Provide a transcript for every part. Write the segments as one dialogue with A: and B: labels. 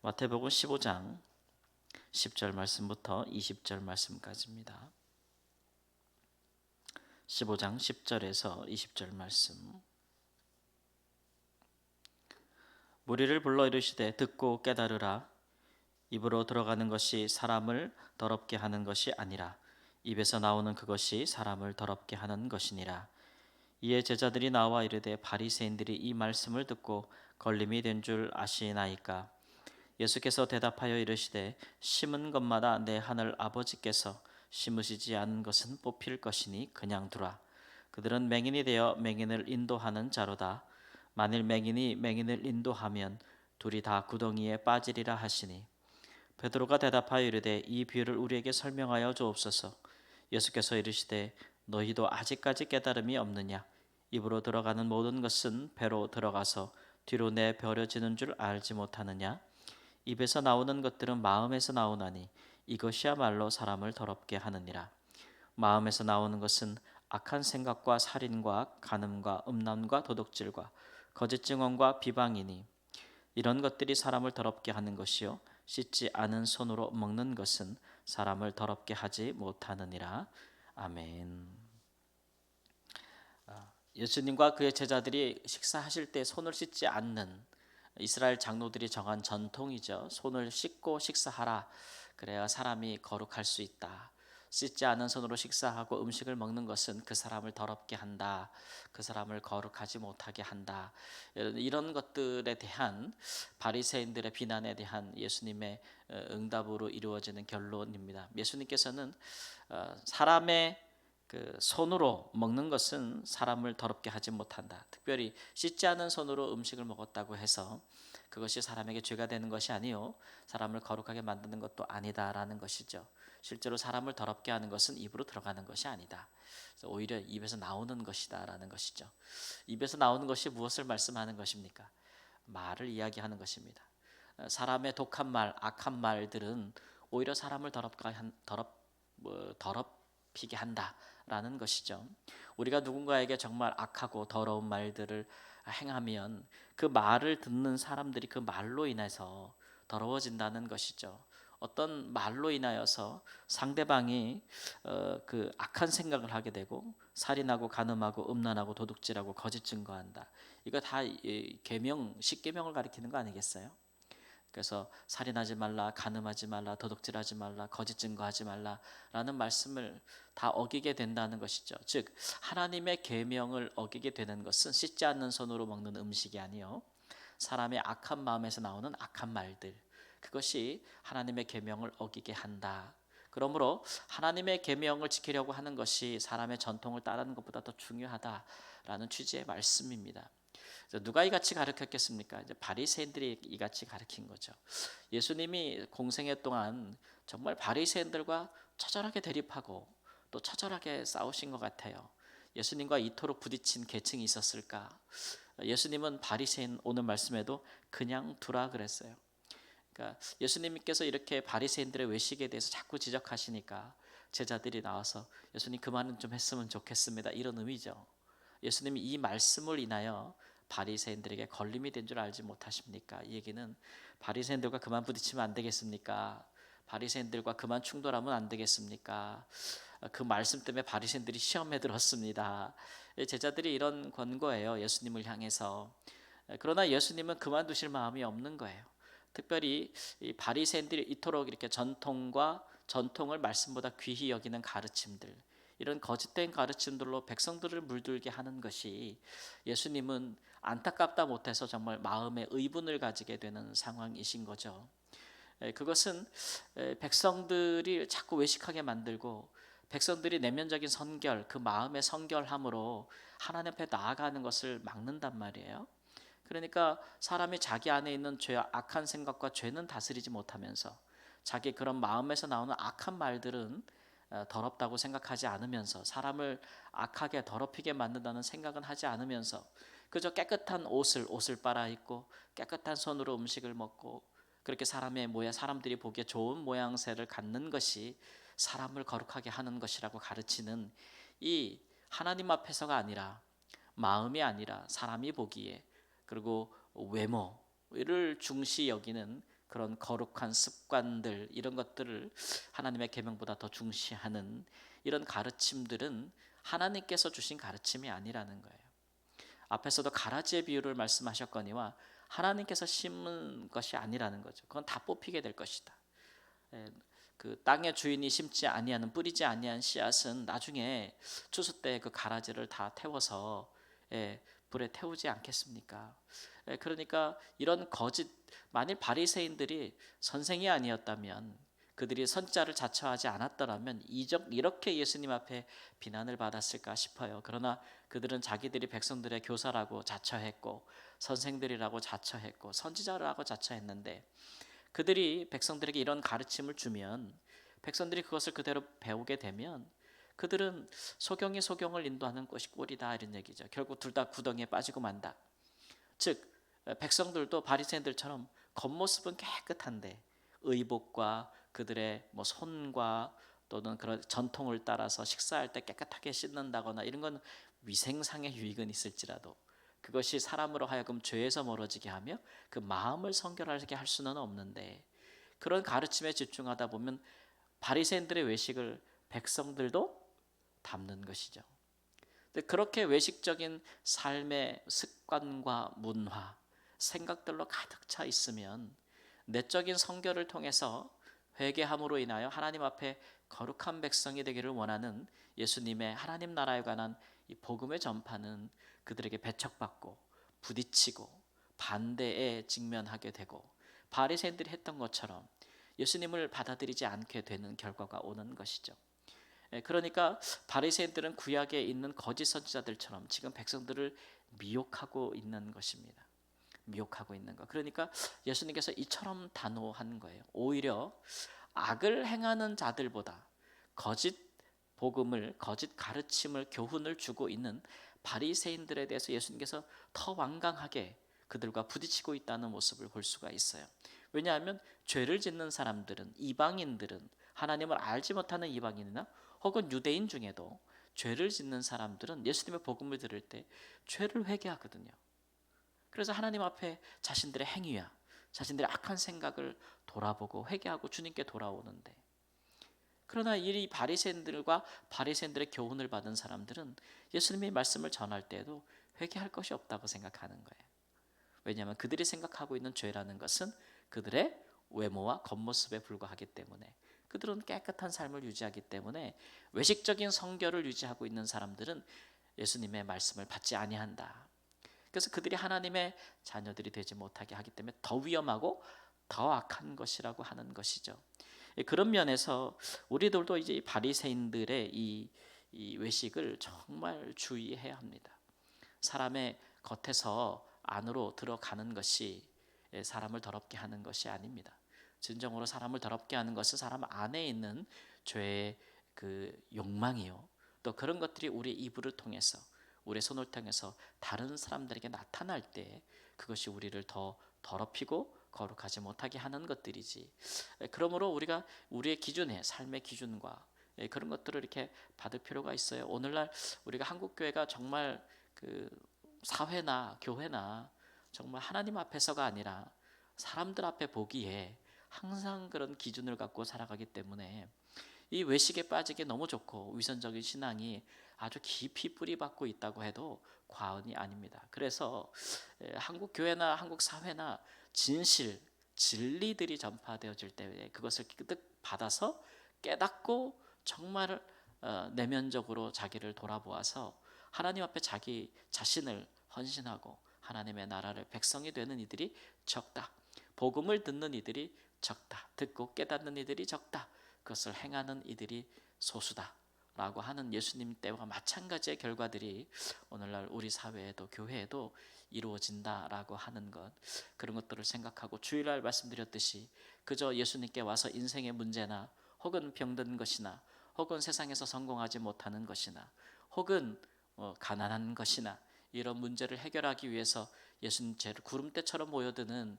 A: 마태복음 15장 10절 말씀부터 20절 말씀까지입니다. 15장 10절에서 20절 말씀. 무리를 불러 이르시되 듣고 깨달으라. 입으로 들어가는 것이 사람을 더럽게 하는 것이 아니라 입에서 나오는 그것이 사람을 더럽게 하는 것이니라. 이에 제자들이 나와 이르되 바리새인들이 이 말씀을 듣고 걸림이 된 줄 아시나이까. 예수께서 대답하여 이르시되 심은 것마다 내 하늘 아버지께서 심으시지 않은 것은 뽑힐 것이니 그냥 두라. 그들은 맹인이 되어 맹인을 인도하는 자로다. 만일 맹인이 맹인을 인도하면 둘이 다 구덩이에 빠지리라 하시니 베드로가 대답하여 이르되 이 비유를 우리에게 설명하여 주옵소서. 예수께서 이르시되 너희도 아직까지 깨달음이 없느냐. 입으로 들어가는 모든 것은 배로 들어가서 뒤로 내버려지는 줄 알지 못하느냐. 입에서 나오는 것들은 마음에서 나오나니 이것이야말로 사람을 더럽게 하느니라. 마음에서 나오는 것은 악한 생각과 살인과 간음과 음란과 도둑질과 거짓 증언과 비방이니 이런 것들이 사람을 더럽게 하는 것이요 씻지 않은 손으로 먹는 것은 사람을 더럽게 하지 못하느니라. 아멘. 예수님과 그의 제자들이 식사하실 때 손을 씻지 않는 이스라엘 장로들이 정한 전통이죠. 손을 씻고 식사하라. 그래야 사람이 거룩할 수 있다. 씻지 않은 손으로 식사하고 음식을 먹는 것은 그 사람을 더럽게 한다. 그 사람을 거룩하지 못하게 한다. 이런 것들에 대한 바리새인들의 비난에 대한 예수님의 응답으로 이루어지는 결론입니다. 예수님께서는 사람의 그 손으로 먹는 것은 사람을 더럽게 하지 못한다. 특별히 씻지 않은 손으로 음식을 먹었다고 해서 그것이 사람에게 죄가 되는 것이 아니요 사람을 거룩하게 만드는 것도 아니다라는 것이죠. 실제로 사람을 더럽게 하는 것은 입으로 들어가는 것이 아니다. 그래서 오히려 입에서 나오는 것이다라는 것이죠. 입에서 나오는 것이 무엇을 말씀하는 것입니까? 말을 이야기하는 것입니다. 사람의 독한 말, 악한 말들은 오히려 사람을 더럽히게 한다라는 것이죠. 우리가 누군가에게 정말 악하고 더러운 말들을 행하면 그 말을 듣는 사람들이 그 말로 인해서 더러워진다는 것이죠. 어떤 말로 인하여서 상대방이 그 악한 생각을 하게 되고 살인하고 간음하고 음란하고 도둑질하고 거짓 증거한다. 이거 다 계명, 십계명을 가리키는 거 아니겠어요? 그래서 살인하지 말라, 간음하지 말라, 도둑질하지 말라, 거짓 증거하지 말라라는 말씀을 다 어기게 된다는 것이죠. 즉 하나님의 계명을 어기게 되는 것은 씻지 않는 손으로 먹는 음식이 아니요 사람의 악한 마음에서 나오는 악한 말들, 그것이 하나님의 계명을 어기게 한다. 그러므로 하나님의 계명을 지키려고 하는 것이 사람의 전통을 따르는 것보다 더 중요하다라는 취지의 말씀입니다. 누가 이같이 가르쳤겠습니까? 이제 바리새인들이 이같이 가르친 거죠. 예수님이 공생애 동안 정말 바리새인들과 처절하게 대립하고 또 처절하게 싸우신 것 같아요. 예수님과 이토록 부딪힌 계층이 있었을까? 예수님은 바리새인 오늘 말씀에도 그냥 두라 그랬어요. 그러니까 예수님께서 이렇게 바리새인들의 외식에 대해서 자꾸 지적하시니까 제자들이 나와서 예수님 그만은 좀 했으면 좋겠습니다. 이런 의미죠. 예수님이 이 말씀을 인하여 바리새인들에게 걸림이 된 줄 알지 못하십니까? 이 얘기는 바리새인들과 그만 부딪히면 안 되겠습니까? 바리새인들과 그만 충돌하면 안 되겠습니까? 그 말씀 때문에 바리새인들이 시험에 들었습니다. 제자들이 이런 권고예요. 예수님을 향해서. 그러나 예수님은 그만두실 마음이 없는 거예요. 특별히 이 바리새인들이 이토록 이렇게 전통을 말씀보다 귀히 여기는 가르침들, 이런 거짓된 가르침들로 백성들을 물들게 하는 것이 예수님은 안타깝다 못해서 정말 마음의 의분을 가지게 되는 상황이신 거죠. 그것은 백성들이 자꾸 외식하게 만들고 백성들이 내면적인 선결, 그 마음의 선결함으로 하나님 앞에 나아가는 것을 막는단 말이에요. 그러니까 사람이 자기 안에 있는 죄와 악한 생각과 죄는 다스리지 못하면서 자기 그런 마음에서 나오는 악한 말들은 더럽다고 생각하지 않으면서 사람을 악하게 더럽히게 만든다는 생각은 하지 않으면서 그저 깨끗한 옷을 빨아입고 깨끗한 손으로 음식을 먹고 그렇게 사람들이 보기에 좋은 모양새를 갖는 것이 사람을 거룩하게 하는 것이라고 가르치는 이 하나님 앞에서가 아니라 마음이 아니라 사람이 보기에 그리고 외모를 중시 여기는 그런 거룩한 습관들 이런 것들을 하나님의 계명보다 더 중시하는 이런 가르침들은 하나님께서 주신 가르침이 아니라는 거예요. 앞에서도 가라지의 비유를 말씀하셨거니와 하나님께서 심은 것이 아니라는 거죠. 그건 다 뽑히게 될 것이다. 예, 그 땅의 주인이 심지 아니하는 뿌리지 아니한 씨앗은 나중에 추수 때 그 가라지를 다 태워서 불에 태우지 않겠습니까? 그러니까 이런 거짓 만일 바리새인들이 선생이 아니었다면 그들이 선자를 자처하지 않았더라면 이렇게 예수님 앞에 비난을 받았을까 싶어요. 그러나 그들은 자기들이 백성들의 교사라고 자처했고 선생들이라고 자처했고 선지자라고 자처했는데 그들이 백성들에게 이런 가르침을 주면 백성들이 그것을 그대로 배우게 되면 그들은 소경이 소경을 인도하는 것이 꼴이다 이런 얘기죠. 결국 둘 다 구덩이에 빠지고 만다. 즉 백성들도 바리새인들처럼 겉모습은 깨끗한데 의복과 그들의 뭐 손과 또는 그런 전통을 따라서 식사할 때 깨끗하게 씻는다거나 이런 건 위생상의 유익은 있을지라도 그것이 사람으로 하여금 죄에서 멀어지게 하며 그 마음을 성결하게 할 수는 없는데 그런 가르침에 집중하다 보면 바리새인들의 외식을 백성들도 담는 것이죠. 근데 그렇게 외식적인 삶의 습관과 문화, 생각들로 가득 차 있으면 내적인 성결을 통해서 회개함으로 인하여 하나님 앞에 거룩한 백성이 되기를 원하는 예수님의 하나님 나라에 관한 이 복음의 전파는 그들에게 배척받고 부딪히고 반대에 직면하게 되고 바리새인들이 했던 것처럼 예수님을 받아들이지 않게 되는 결과가 오는 것이죠. 그러니까 바리새인들은 구약에 있는 거짓 선지자들처럼 지금 백성들을 미혹하고 있는 것입니다. 미혹하고 있는 것. 그러니까 예수님께서 이처럼 단호한 거예요. 오히려 악을 행하는 자들보다 거짓 복음을 거짓 가르침을 교훈을 주고 있는 바리새인들에 대해서 예수님께서 더 완강하게 그들과 부딪히고 있다는 모습을 볼 수가 있어요. 왜냐하면 죄를 짓는 사람들은 이방인들은 하나님을 알지 못하는 이방인이나 혹은 유대인 중에도 죄를 짓는 사람들은 예수님의 복음을 들을 때 죄를 회개하거든요. 그래서 하나님 앞에 자신들의 행위야 자신들의 악한 생각을 돌아보고 회개하고 주님께 돌아오는데 그러나 이 바리새인들과 바리새인들의 교훈을 받은 사람들은 예수님의 말씀을 전할 때에도 회개할 것이 없다고 생각하는 거예요. 왜냐하면 그들이 생각하고 있는 죄라는 것은 그들의 외모와 겉모습에 불과하기 때문에 그들은 깨끗한 삶을 유지하기 때문에 외식적인 성결을 유지하고 있는 사람들은 예수님의 말씀을 받지 아니한다. 그래서 그들이 하나님의 자녀들이 되지 못하게 하기 때문에 더 위험하고 더 악한 것이라고 하는 것이죠. 그런 면에서 우리들도 이제 바리새인들의 이 외식을 정말 주의해야 합니다. 사람의 겉에서 안으로 들어가는 것이 사람을 더럽게 하는 것이 아닙니다. 진정으로 사람을 더럽게 하는 것은 사람 안에 있는 죄의 그 욕망이요. 또 그런 것들이 우리 이불을 통해서 우리의 손을 통해서 다른 사람들에게 나타날 때 그것이 우리를 더 더럽히고 거룩하지 못하게 하는 것들이지. 그러므로 우리가 우리의 기준에 삶의 기준과 그런 것들을 이렇게 받을 필요가 있어요. 오늘날 우리가 한국 교회가 정말 그 사회나 교회나 정말 하나님 앞에서가 아니라 사람들 앞에 보기에 항상 그런 기준을 갖고 살아가기 때문에 이 외식에 빠지기 너무 좋고 위선적인 신앙이 아주 깊이 뿌리박고 있다고 해도 과언이 아닙니다. 그래서 한국 교회나 한국 사회나 진실, 진리들이 전파되어질 때 그것을 끄득 받아서 깨닫고 정말 내면적으로 자기를 돌아보아서 하나님 앞에 자기 자신을 헌신하고 하나님의 나라를 백성이 되는 이들이 적다. 복음을 듣는 이들이 적다. 듣고 깨닫는 이들이 적다. 그것을 행하는 이들이 소수다. 라고 하는 예수님 때와 마찬가지의 결과들이 오늘날 우리 사회에도 교회에도 이루어진다라고 하는 것, 그런 것들을 생각하고 주일날 말씀드렸듯이 그저 예수님께 와서 인생의 문제나 혹은 병든 것이나 혹은 세상에서 성공하지 못하는 것이나 혹은 가난한 것이나 이런 문제를 해결하기 위해서 예수님 죄를 구름대처럼 모여드는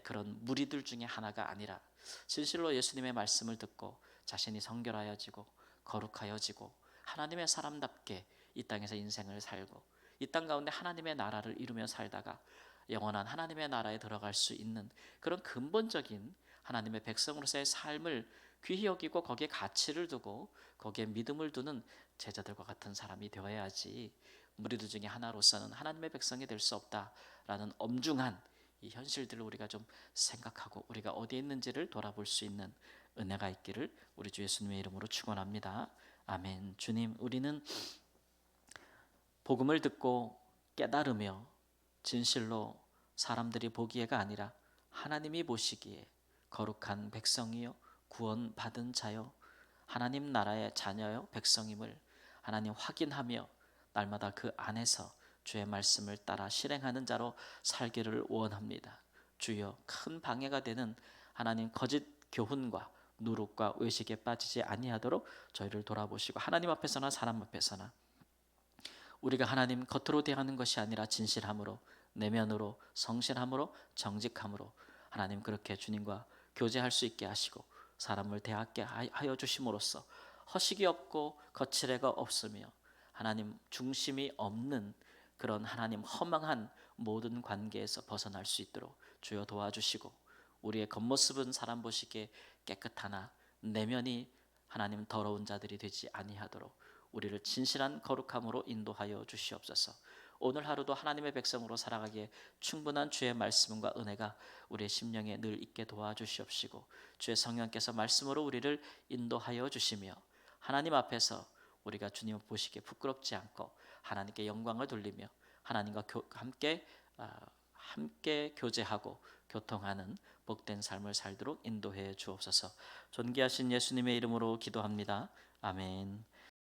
A: 그런 무리들 중에 하나가 아니라 진실로 예수님의 말씀을 듣고 자신이 성결하여지고 거룩하여지고 하나님의 사람답게 이 땅에서 인생을 살고 이 땅 가운데 하나님의 나라를 이루며 살다가 영원한 하나님의 나라에 들어갈 수 있는 그런 근본적인 하나님의 백성으로서의 삶을 귀히 여기고 거기에 가치를 두고 거기에 믿음을 두는 제자들과 같은 사람이 되어야지 무리들 중에 하나로서는 하나님의 백성이 될 수 없다라는 엄중한 이 현실들을 우리가 좀 생각하고 우리가 어디에 있는지를 돌아볼 수 있는 은혜가 있기를 우리 주 예수님의 이름으로 축원합니다. 아멘. 주님, 우리는 복음을 듣고 깨달으며 진실로 사람들이 보기에가 아니라 하나님이 보시기에 거룩한 백성이요 구원받은 자요 하나님 나라의 자녀요 백성임을 하나님 확인하며 날마다 그 안에서 주의 말씀을 따라 실행하는 자로 살기를 원합니다. 주여, 큰 방해가 되는 하나님 거짓 교훈과 누룩과 의식에 빠지지 아니하도록 저희를 돌아보시고 하나님 앞에서나 사람 앞에서나 우리가 하나님 겉으로 대하는 것이 아니라 진실함으로 내면으로 성실함으로 정직함으로 하나님 그렇게 주님과 교제할 수 있게 하시고 사람을 대하게 하여 주심으로써 허식이 없고 거칠애가 없으며 하나님 중심이 없는 그런 하나님 허망한 모든 관계에서 벗어날 수 있도록 주여 도와주시고 우리의 겉모습은 사람 보시기에 깨끗하나 내면이 하나님 더러운 자들이 되지 아니하도록 우리를 진실한 거룩함으로 인도하여 주시옵소서. 오늘 하루도 하나님의 백성으로 살아가기에 충분한 주의 말씀과 은혜가 우리의 심령에 늘 있게 도와주시옵시고 주의 성령께서 말씀으로 우리를 인도하여 주시며 하나님 앞에서 우리가 주님을 보시기에 부끄럽지 않고 하나님께 영광을 돌리며 하나님과 함께 교제하고 교통하는 복된 삶을 살도록 인도해 주옵소서. 존귀하신 예수님의 이름으로 기도합니다. 아멘.